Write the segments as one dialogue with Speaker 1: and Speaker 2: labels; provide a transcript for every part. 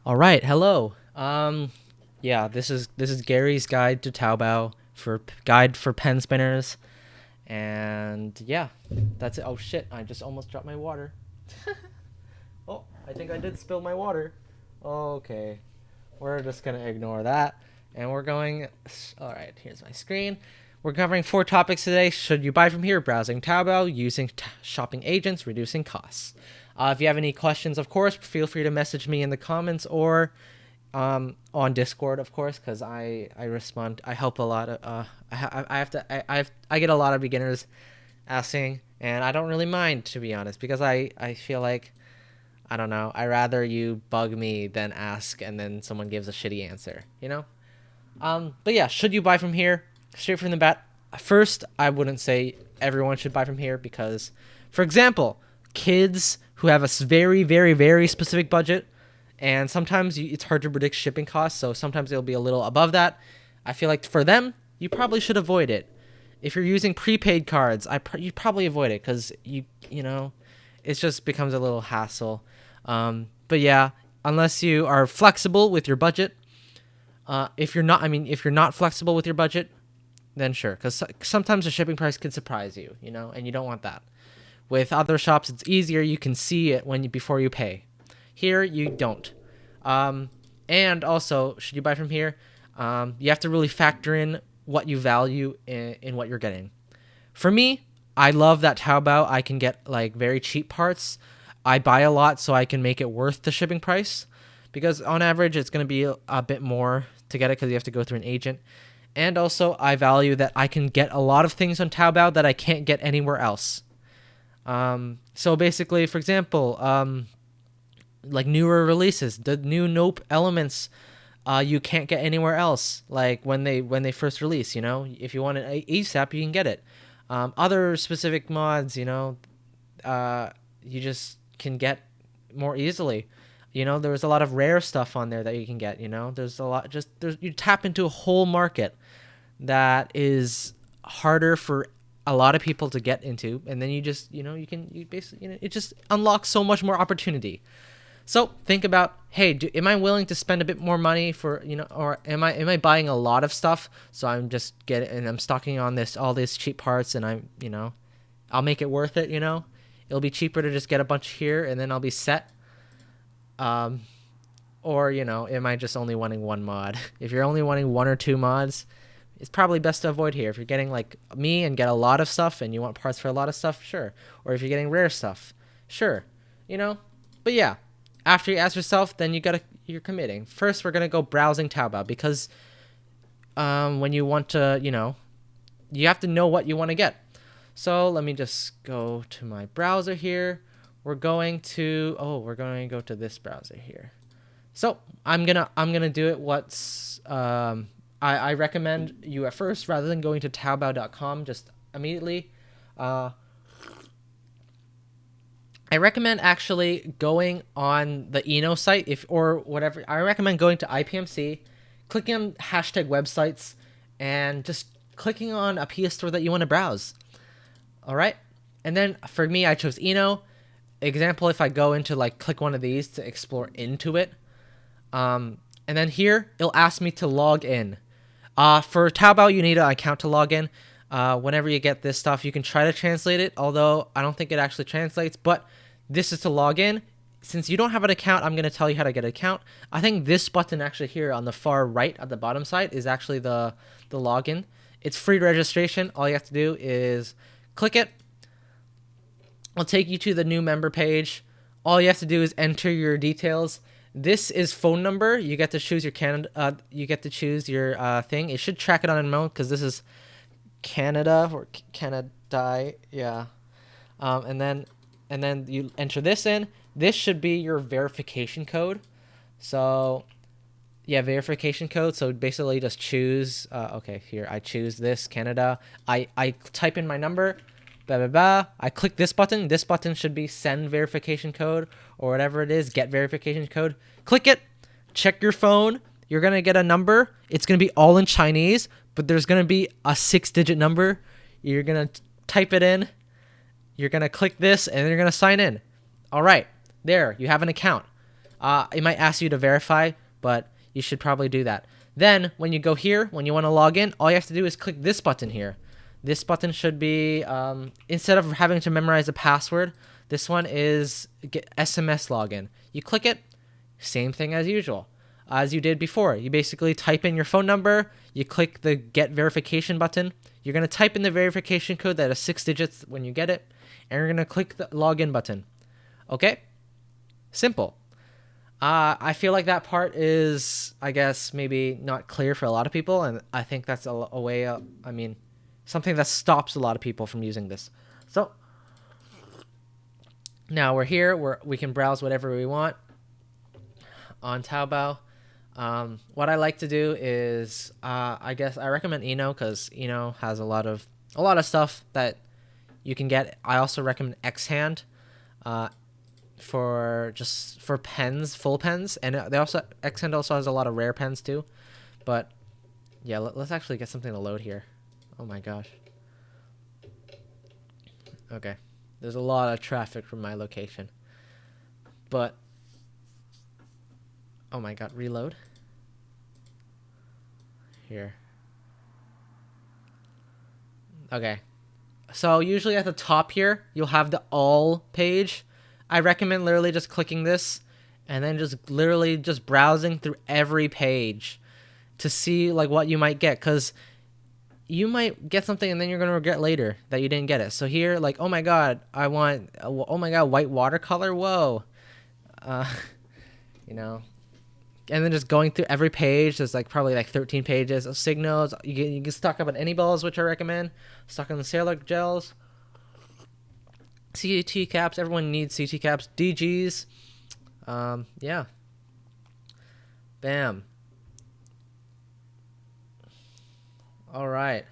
Speaker 1: All right, hello. Yeah, this is Gary's guide to Taobao for guide for pen spinners, and yeah, that's it. Oh shit! I just almost dropped my water. Oh, I think I did spill my water. Okay, we're just gonna ignore that, and we're going. All right, here's my screen. We're covering 4 topics today. Should you buy from here? Browsing Taobao, using shopping agents, reducing costs. If you have any questions, of course, feel free to message me in the comments or on Discord, of course, because I respond. I help a lot of I have to I get a lot of beginners asking, and I don't really mind, to be honest, because I feel like I don't know. I rather you bug me than ask and then someone gives a shitty answer, you know? But yeah, should you buy from here? Straight from the bat. First, I wouldn't say everyone should buy from here because, for example, kids who have a very, very, very specific budget, and sometimes it's hard to predict shipping costs, so sometimes it'll be a little above that. I feel like for them, you probably should avoid it. If you're using prepaid cards, you probably avoid it because you know, it just becomes a little hassle. But yeah, unless you are flexible with your budget, if you're not, if you're not flexible with your budget, then sure, because sometimes the shipping price can surprise you, and you don't want that. With other shops, it's easier; you can see it before you pay. Here, you don't. And also, should you buy from here, you have to really factor in what you value in what you're getting. For me, I love that Taobao I can get like very cheap parts. I buy a lot so I can make it worth the shipping price, because on average it's going to be a bit more to get it because you have to go through an agent. And also I value that I can get a lot of things on Taobao that I can't get anywhere else. So basically, for example, like newer releases, the new Nope elements, you can't get anywhere else. Like when they first release, if you want it ASAP, you can get it. Other specific mods, you just can get more easily. There's a lot of rare stuff on there that you can get. There's a lot. You tap into a whole market that is harder for a lot of people to get into, and then you basically, it just unlocks so much more opportunity. So think about, hey, am I willing to spend a bit more money for, or am I buying a lot of stuff? So I'm just I'm stocking on all these cheap parts, and I'll make it worth it. It'll be cheaper to just get a bunch here, and then I'll be set. Or am I just only wanting one mod? If you're only wanting 1 or 2 mods, it's probably best to avoid here. If you're getting like me and get a lot of stuff, and you want parts for a lot of stuff, sure. Or if you're getting rare stuff, sure. But yeah. After you ask yourself, then you're committing. First, we're gonna go browsing Taobao, because when you want to, you have to know what you want to get. So let me just go to my browser here. We're going to go to this browser here. So I'm gonna do it. I recommend you at first, rather than going to Taobao.com just immediately. I recommend actually going on the Eno site, or whatever. I recommend going to IPMC, clicking on hashtag websites, and just clicking on a PS store that you want to browse. All right, and then for me, I chose Eno. Example: if I go into click one of these to explore into it, and then here it'll ask me to log in. For Taobao, you need an account to log in. Whenever you get this stuff, you can try to translate it, although I don't think it actually translates. But this is to log in. Since you don't have an account, I'm going to tell you how to get an account. I think this button actually here on the far right at the bottom side is actually the login. It's free registration. All you have to do is click it. It'll take you to the new member page. All you have to do is enter your details. This is phone number. You get to choose your you get to choose your thing. It should track it on a remote, because this is Canada or Canada, yeah. And then you enter this in. This should be your verification code. So yeah, verification code. So basically just choose, okay, here I choose this Canada. I type in my number, blah blah blah. I click this button. This button should be send verification code, or whatever it is, get verification code. Click it, check your phone. You're gonna get a number. It's gonna be all in Chinese, but there's gonna be a 6-digit number. You're gonna type it in. You're gonna click this, and you're gonna sign in. All right, there you have an account. It might ask you to verify, but you should probably do that. Then when you go here, when you want to log in, all you have to do is click this button here. This button should be, instead of having to memorize a password, this one is get SMS login. You click it, same thing as usual. As you did before, you basically type in your phone number, you click the get verification button. You're going to type in the verification code that is 6 digits when you get it, and you're going to click the login button. Okay? Simple. I feel like that part is, I guess, maybe not clear for a lot of people, and I think that's a way, something that stops a lot of people from using this. So, now we're here, we can browse whatever we want on Taobao. What I like to do is, I guess I recommend Eno, because Eno has a lot of stuff that you can get. I also recommend Xhand, for pens, full pens, and Xhand also has a lot of rare pens too. But yeah, let's actually get something to load here. Oh my gosh. Okay, there's a lot of traffic from my location, but oh my god, reload here. Okay, so usually at the top here you'll have the all page. I recommend literally just clicking this and then just literally just browsing through every page to see like what you might get, because you might get something and then you're going to regret later that you didn't get it. So here, like, oh my god, I want, oh my god, white watercolor, whoa. You know, and then just going through every page, there's like probably like 13 pages of signals. You can stock up on any balls, which I recommend. Stock on the sailor gels. CT caps, everyone needs CT caps. DGs, yeah. Bam. All right.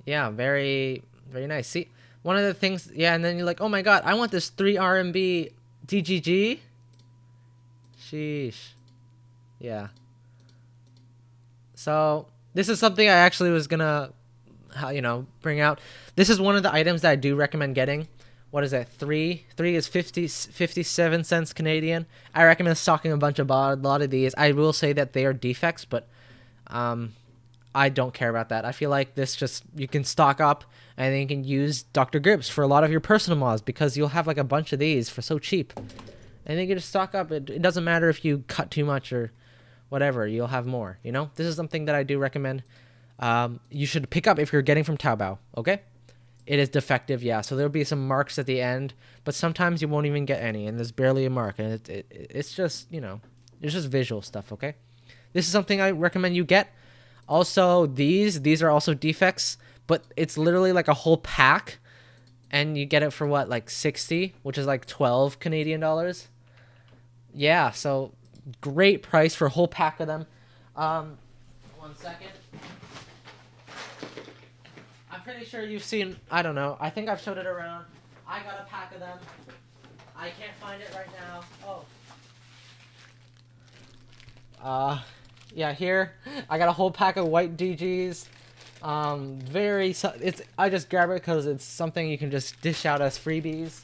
Speaker 1: Yeah, very, very nice. See, one of the things, yeah, and then you're like, oh my god, I want this 3 RMB DGG. Sheesh. Yeah. So this is something I actually was gonna, bring out. This is one of the items that I do recommend getting. What is that? 3 is 57 cents Canadian. I recommend stocking a lot of these. I will say that they are defects, but I don't care about that. I feel like this just, you can stock up and then you can use Dr. Grips for a lot of your personal mods, because you'll have like a bunch of these for so cheap. And then you can just stock up. It doesn't matter if you cut too much or whatever, you'll have more, This is something that I do recommend. You should pick up if you're getting from Taobao, okay? It is defective, yeah. So there'll be some marks at the end, but sometimes you won't even get any, and there's barely a mark, and it's just, it's just visual stuff, okay? This is something I recommend you get. Also, these are also defects, but it's literally like a whole pack, and you get it for what, like 60, which is like 12 Canadian dollars. Yeah, so great price for a whole pack of them. 1 second. I'm pretty sure you've seen, I don't know, I think I've showed it around. I got a pack of them. I can't find it right now. Oh. Yeah, here I got a whole pack of white DGs. I just grab it because it's something you can just dish out as freebies.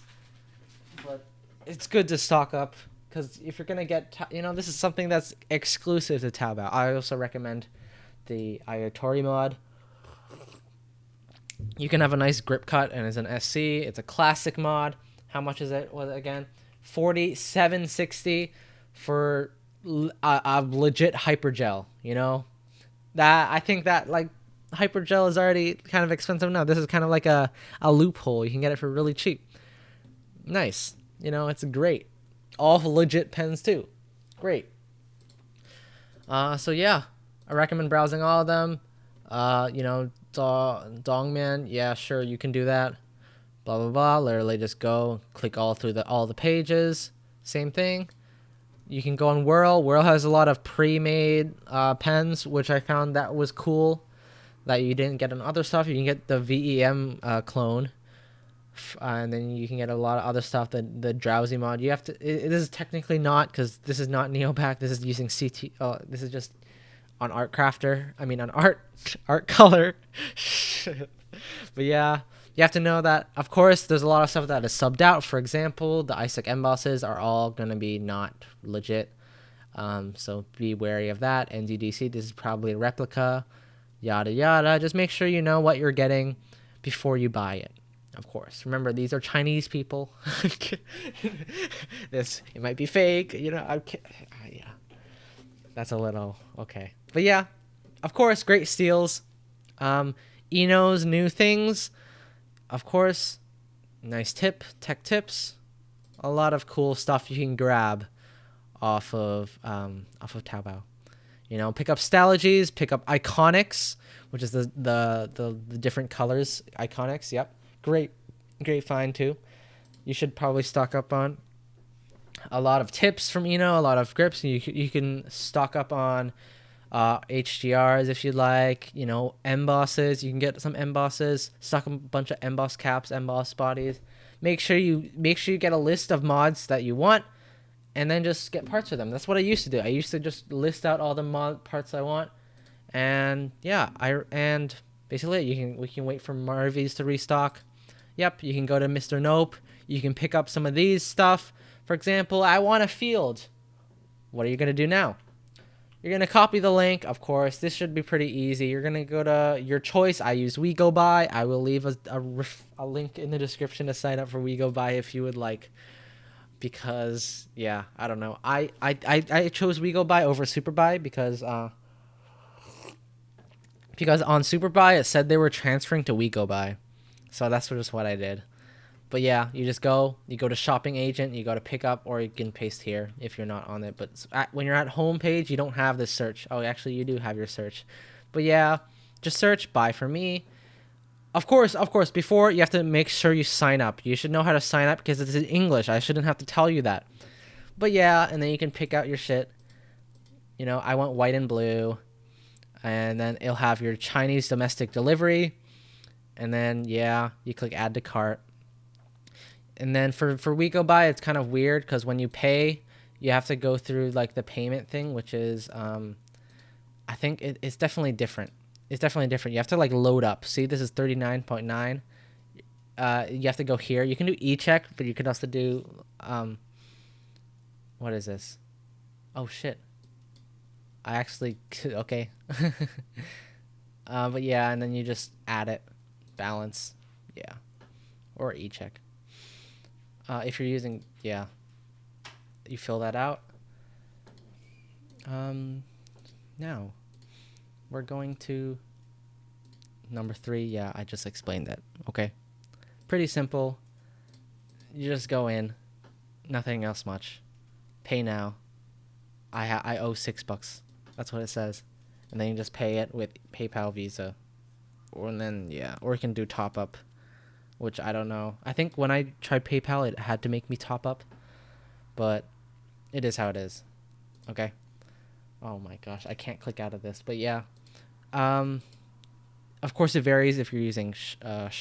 Speaker 1: But it's good to stock up, because if you're gonna get, this is something that's exclusive to Taobao. I also recommend the Ayatori mod. You can have a nice grip cut, and it's an SC. It's a classic mod. How much is it? Was it again? 47.60 for a legit hypergel. That, I think that like hypergel is already kind of expensive now. This is kind of like a loophole. You can get it for really cheap. Nice. It's great. All legit pens too. Great. So yeah, I recommend browsing all of them. Dongman, yeah, sure, you can do that. Blah blah blah. Literally just go click all the pages. Same thing. You can go on Whirl. Whirl has a lot of pre-made pens, which I found that was cool, that you didn't get on other stuff. You can get the VEM clone, and then you can get a lot of other stuff. The Drowsy mod. You have to. This is technically not, because this is not Neopack. This is using CT. Oh, this is just on Art Crafter. I mean on Art Color. But yeah, You have to know that, of course, there's a lot of stuff that is subbed out. For example, the ISIC embosses are all going to be not legit. So be wary of that. NZDC, this is probably a replica, yada yada. Just make sure you know what you're getting before you buy it. Of course, remember these are Chinese people. It might be fake. Yeah, that's a little okay. But yeah, of course, great steals. Eno's new things. Of course, nice tech tips. A lot of cool stuff you can grab off of Taobao. Pick up Stalogies, pick up Iconics, which is the different colors. Iconics, yep. Great find too. You should probably stock up on a lot of tips from a lot of grips. You can stock up on HGRs if you'd like. Embosses. You can get some embosses. Stock a bunch of emboss caps, emboss bodies. Make sure you get a list of mods that you want, and then just get parts for them. That's what I used to do. I used to just list out all the mod parts I want, and yeah, and basically we can wait for Marvies to restock. Yep, you can go to Mr. Nope. You can pick up some of these stuff. For example, I want a field. What are you going to do now? You're going to copy the link. Of course, this should be pretty easy. You're going to go to your choice. I use WeGoBuy. I will leave a link in the description to sign up for WeGoBuy if you would like. Because, yeah, I don't know. I chose WeGoBuy over SuperBuy because on SuperBuy it said they were transferring to WeGoBuy. So that's just what I did. But yeah, you go to shopping agent, you go to pick up, or you can paste here if you're not on it. But when you're at home page, you don't have this search. Oh, actually, you do have your search. But yeah, just search buy for me. Of course, before you have to make sure you sign up. You should know how to sign up because it's in English. I shouldn't have to tell you that. But yeah, and then you can pick out your shit. I want white and blue. And then it'll have your Chinese domestic delivery. And then, yeah, you click add to cart. And then for WeGoBuy, it's kind of weird because when you pay, you have to go through like the payment thing, which is, I think it's definitely different. It's definitely different. You have to like load up. See, this is 39.9. You have to go here. You can do e-check, but you could also do, what is this? Oh shit. I actually, okay. But yeah, and then you just add it. Balance, yeah, or e-check. If you're using, yeah, you fill that out. Now we're going to number 3. Yeah, I just explained that. Okay, pretty simple. You just go in, nothing else much. Pay now. I owe $6. That's what it says, and then you just pay it with PayPal, Visa. Or you can do top up, which I don't know. I think when I tried PayPal, it had to make me top up, but it is how it is. Okay. Oh my gosh, I can't click out of this, but yeah. Of course it varies if you're using the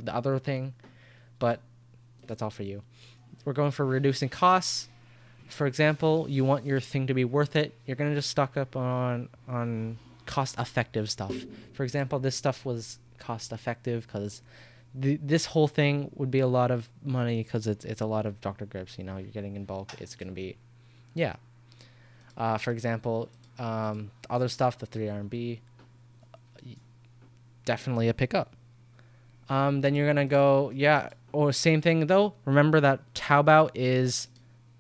Speaker 1: other thing, but that's all for you. We're going for reducing costs. For example, you want your thing to be worth it. You're gonna just stock up on cost-effective stuff. For example, this stuff was cost-effective because this whole thing would be a lot of money because it's a lot of Dr. Grips. You're getting in bulk. It's gonna be, yeah. For example, other stuff, the 3 RMB, definitely a pickup. Then you're gonna go, yeah. Or same thing though. Remember that Taobao is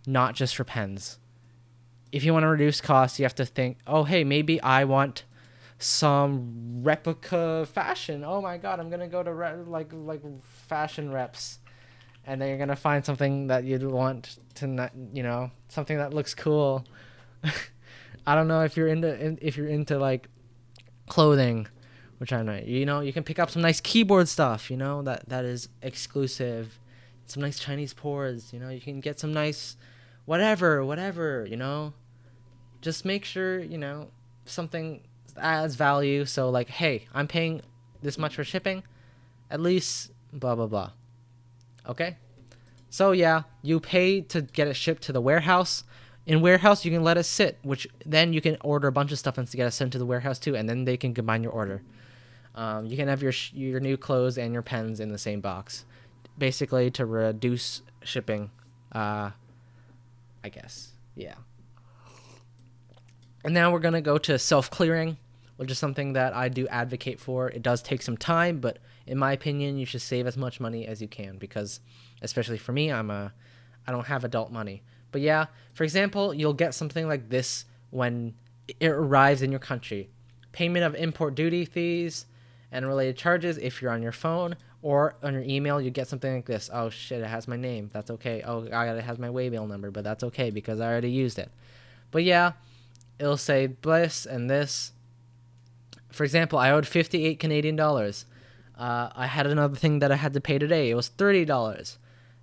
Speaker 1: not just for pens. If you want to reduce costs, you have to think, oh hey, maybe I want some replica fashion. Oh my god, I'm gonna go to like fashion reps, and then you're gonna find something that you'd want to not, something that looks cool. I don't know if you're into like clothing, which I know. You can pick up some nice keyboard stuff. That is exclusive. Some nice Chinese ports. You can get some nice whatever. Just make sure something adds value. So like, hey, I'm paying this much for shipping, at least blah blah blah. Okay, so yeah, you pay to get it shipped to the warehouse. In warehouse, you can let it sit, which then you can order a bunch of stuff and get it sent to the warehouse too, and then they can combine your order. You can have your new clothes and your pens in the same box, basically to reduce shipping. I guess, yeah. And now we're gonna go to self-clearing, which is something that I do advocate for. It does take some time, but in my opinion, you should save as much money as you can because, especially for me, I don't have adult money. But yeah, for example, you'll get something like this when it arrives in your country. Payment of import duty fees and related charges if you're on your phone, or on your email you get something like this. Oh shit, it has my name. That's okay. Oh, it has my waybill number, but that's okay because I already used it. But yeah, it'll say this and this. For example, I owed 58 Canadian dollars. I had another thing that I had to pay today. It was $30.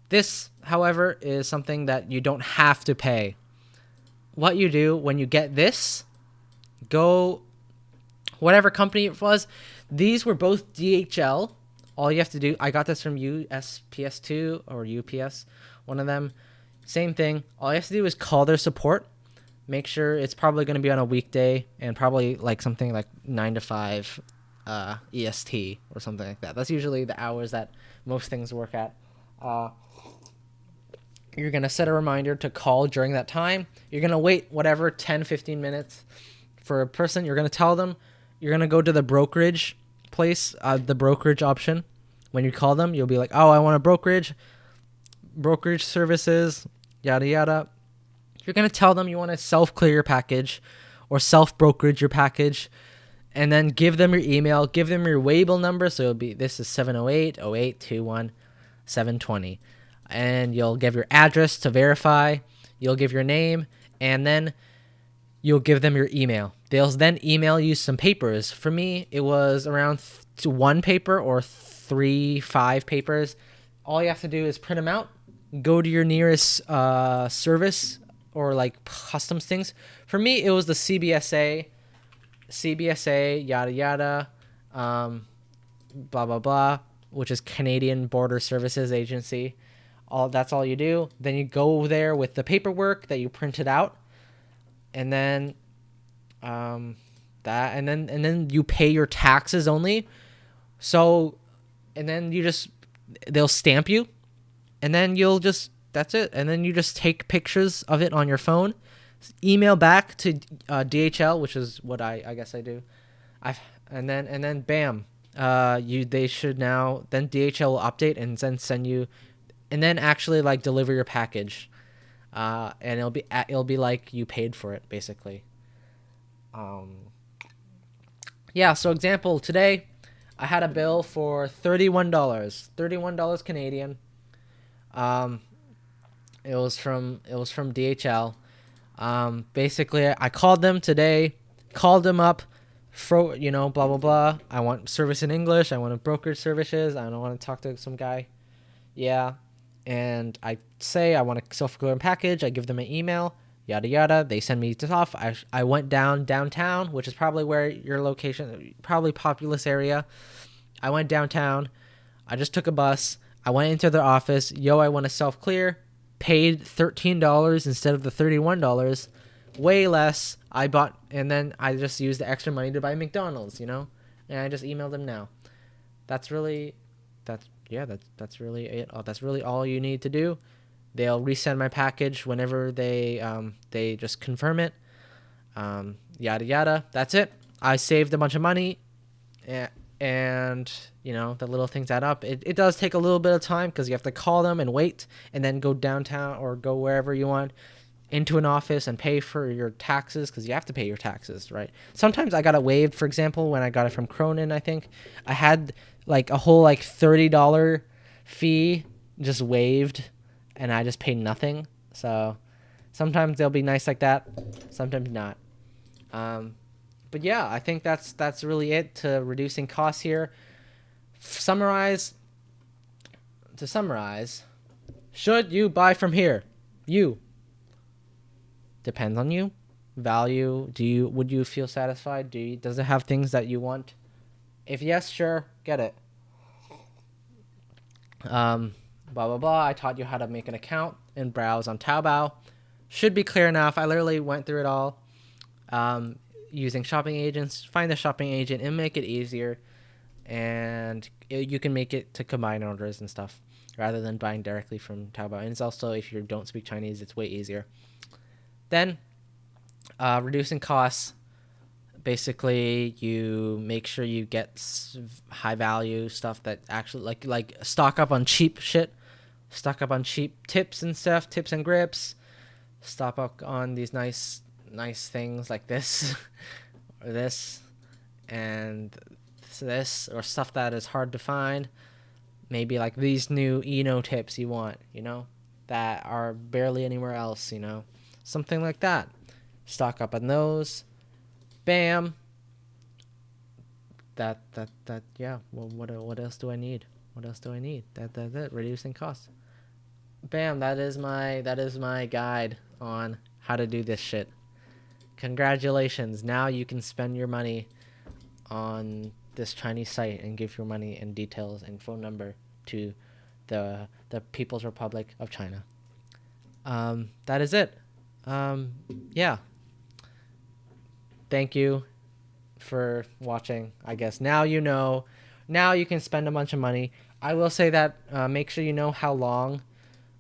Speaker 1: This, however, is something that you don't have to pay. What you do when you get this, go whatever company it was. These were both DHL. All you have to do, I got this from USPS2 or UPS, one of them. Same thing. All you have to do is call their support. Make sure it's probably going to be on a weekday and probably like something like 9 to 5 EST or something like that. That's usually the hours that most things work at. You're going to set a reminder to call during that time. You're going to wait whatever 10-15 minutes for a person. You're going to tell them you're going to go to the brokerage place, the brokerage option. When you call them, you'll be like, oh, I want a brokerage services, yada yada. You're going to tell them you want to self-clear your package or self-brokerage your package, and then give them your email, give them your waybill number. So it'll be, this is 708-0821-720. And you'll give your address to verify. You'll give your name, and then you'll give them your email. They'll then email you some papers. For me, it was around one paper or 3-5 papers. All you have to do is print them out, go to your nearest service or like customs things. For me, it was the CBSA, yada yada, blah blah blah, which is Canadian Border Services Agency. That's all you do. Then you go there with the paperwork that you printed out, and then and then you pay your taxes only. So, and then they'll stamp you, and then that's it. And then you just take pictures of it on your phone, email back to DHL, which is what I guess I do. And then bam, they should now, then DHL will update and then send you, and then actually like deliver your package, and it'll be like you paid for it basically. Yeah. So example, today I had a bill for $31 Canadian. It was from DHL. Basically, I called them today, called them up, blah blah blah. I want service in English. I want a brokerage services. I don't want to talk to some guy. Yeah, and I say I want a self-clearing package. I give them an email. Yada yada. They send me off. I went downtown, which is probably where your location, probably populous area. I went downtown. I just took a bus. I went into their office. I want to self-clear. Paid $13 instead of the $31. Way less. And then I just used the extra money to buy McDonald's, and I just emailed them now. That's really it. That's really all you need to do. They'll resend my package whenever they just confirm it. Yada yada. That's it. I saved a bunch of money, and the little things add up. It does take a little bit of time because you have to call them and wait, and then go downtown or go wherever you want into an office and pay for your taxes, because you have to pay your taxes, right? Sometimes I got it waived. For example, when I got it from Cronin, I think I had like a whole like $30 fee just waived, and I just paid nothing. So sometimes they'll be nice like that, sometimes not. But yeah, I think that's really it to reducing costs here. To summarize, should you buy from here? Depends on you. Value, would you feel satisfied? Does it have things that you want? If yes, sure, get it. Blah blah blah. I taught you how to make an account and browse on Taobao. Should be clear enough. I literally went through it all. Using shopping agents, find the shopping agent and make it easier. and you can make it to combine orders and stuff rather than buying directly from Taobao. And it's also, if you don't speak Chinese, it's way easier. Then reducing costs. Basically, you make sure you get high value stuff that actually like stock up on cheap shit, stock up on cheap tips and stuff, tips and grips, stock up on these nice things like this or this and this, or stuff that is hard to find. Maybe like these new tips you want, that are barely anywhere else, something like that. Stock up on those. Bam. That yeah. Well, what else do I need? What else do I need? That reducing costs. Bam. That is my guide on how to do this shit. Congratulations. Now you can spend your money on this Chinese site and give your money and details and phone number to the People's Republic of China. That is it. Yeah. Thank you for watching. I guess now you know. Now you can spend a bunch of money. I will say that make sure you know how long,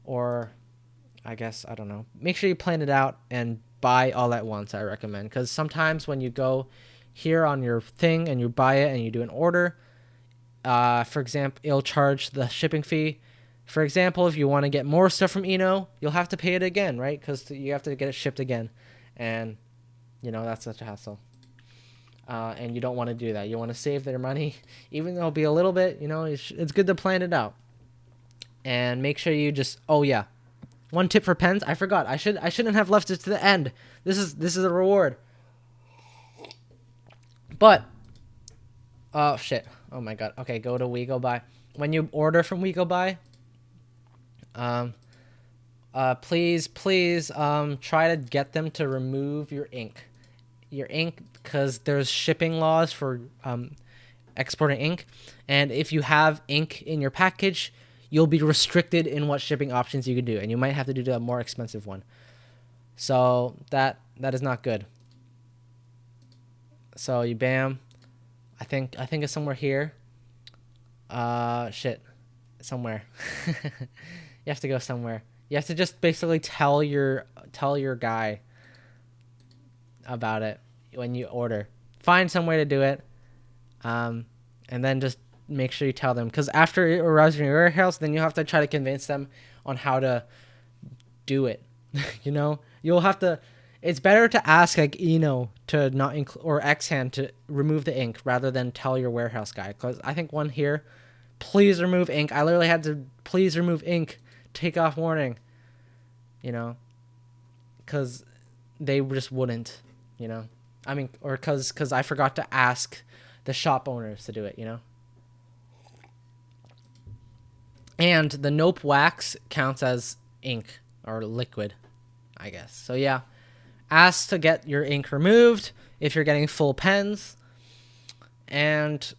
Speaker 1: or I guess I don't know. Make sure you plan it out and buy all at once. I recommend, because sometimes when you go here on your thing and you buy it and you do an order, for example, it'll charge the shipping fee. For example, if you want to get more stuff from you'll have to pay it again, right? Because you have to get it shipped again, and that's such a hassle. And you don't want to do that. You want to save their money, even though it'll be a little bit. It's good to plan it out, and make sure you just. Oh yeah, one tip for pens. I forgot. I shouldn't have left it to the end. This is a reward. But oh shit. Oh my god. Okay, go to WeGoBuy. When you order from WeGoBuy, please try to get them to remove your ink, because there's shipping laws for exporting ink, and if you have ink in your package, you'll be restricted in what shipping options you can do, and you might have to do a more expensive one. So that is not good. So you bam. I think it's somewhere here. Shit, somewhere. You have to go somewhere. You have to just basically tell your guy about it when you order. Find some way to do it, and then just make sure you tell them, because after it arrives in your warehouse, then you have to try to convince them on how to do it. You'll have to. It's better to ask like to not or Xhand to remove the ink rather than tell your warehouse guy, because I think one here, please remove ink. I literally had to please remove ink, take off warning, because they just wouldn't, I mean, or because I forgot to ask the shop owners to do it, And the Nope wax counts as ink or liquid, I guess. So yeah, ask to get your ink removed if you're getting full pens, and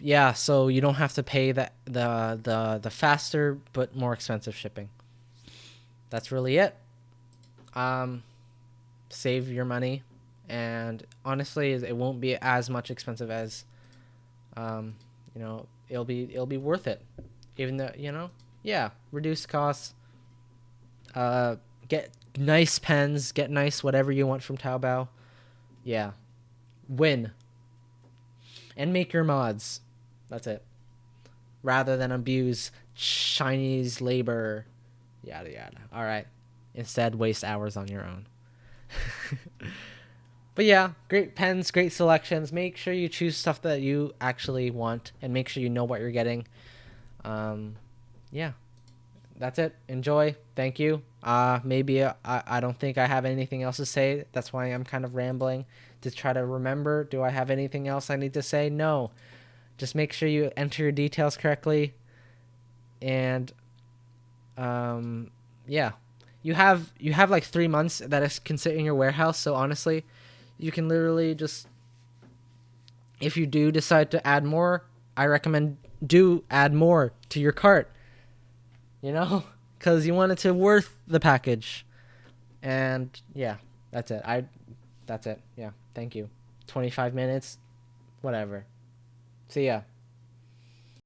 Speaker 1: yeah, so you don't have to pay the faster but more expensive shipping. That's really it. Save your money, and honestly, it won't be as much expensive as it'll be worth it, even though yeah, reduce costs, get nice pens, get nice whatever you want from Taobao. Yeah, win, and make your mods. That's it, rather than abuse Chinese labor, yada yada. All right, instead waste hours on your own. But yeah, great pens, great selections. Make sure you choose stuff that you actually want, and make sure you know what you're getting. Yeah, that's it. Enjoy. Thank you. Maybe I don't think I have anything else to say. That's why I'm kind of rambling to try to remember. Do I have anything else I need to say? No. Just make sure you enter your details correctly. And yeah, you have like 3 months that is can sit in your warehouse. So honestly, you can literally just, if you do decide to add more, I recommend do add more to your cart, because you want it to worth the package. And yeah, that's it. That's it. Yeah. Thank you. 25 minutes, whatever. See ya.